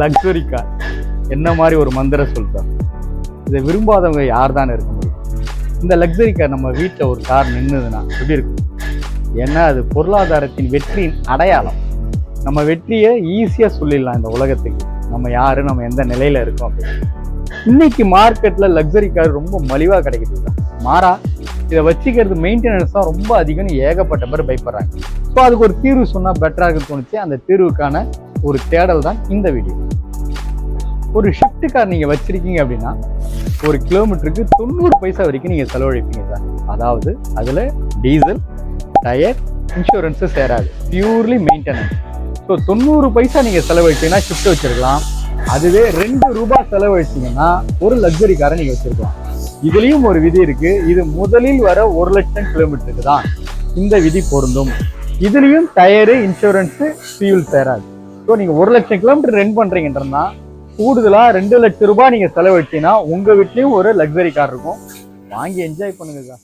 Luxury car என்ன மாதிரி ஒரு மந்திரம் சொல்றாரு. இதை விரும்பாதவங்க யார் தான் இருக்க முடியும்? இந்த லக்ஸரி கார் நம்ம வீட்டில் ஒரு கார் நின்றுதுன்னா எப்படி இருக்கும்? ஏன்னா அது பொருளாதாரத்தின் வெற்றியின் அடையாளம். நம்ம வெற்றியை ஈஸியாக சொல்லிடலாம் இந்த உலகத்துக்கு, நம்ம யாரு, நம்ம எந்த நிலையில இருக்கோம் அப்படின்னு. இன்னைக்கு மார்க்கெட்ல லக்ஸரி கார் ரொம்ப மலிவாக கிடைக்குது. மாறா இதை வச்சுக்கிறது மெயின்டெனன்ஸ் தான் ரொம்ப அதிகம்னு ஏகப்பட்ட பேர் பயப்படுறாங்க. ஸோ அதுக்கு ஒரு தீர்வு சொன்னால் பெட்டராக இருக்குன்னு தோணுச்சு. அந்த தீர்வுக்கான ஒரு தேடல் தான் இந்த வீடியோ. ஒரு ஷிஃப்ட் கார் நீங்கள் வச்சிருக்கீங்க அப்படின்னா ஒரு கிலோமீட்டருக்கு 90 பைசா வரைக்கும் நீங்கள் செலவழிப்பீங்க சார். அதாவது அதில் டீசல், டயர், இன்சூரன்ஸு சேராது, பியூர்லி மெயின்டெனன்ஸ். ஸோ 90 பைசா நீங்கள் செலவழிச்சீங்கன்னா ஷிஃப்ட் வச்சிருக்கலாம். அதுவே 2 ரூபாய் செலவழிச்சிங்கன்னா ஒரு லக்ஸரி காரை நீங்கள் வச்சிருக்கலாம். இதுலேயும் ஒரு விதி இருக்கு. இது முதலில் வர 1 லட்சம் கிலோமீட்டருக்கு தான் இந்த விதி பொருந்தும். இதுலேயும் டயரு, இன்சூரன்ஸு, ஃபியூல் சேராது. ஸோ நீங்கள் 1 லட்சம் கிலோமீட்டர் ரெண்ட் பண்ணுறீங்கன்றனா கூடுதலாக 2 லட்சம் ரூபாய் நீங்கள் செலவழிச்சீங்கன்னா உங்கள் வீட்லேயும் ஒரு லக்ஸரி கார் இருக்கும். வாங்கி என்ஜாய் பண்ணுங்க சார்.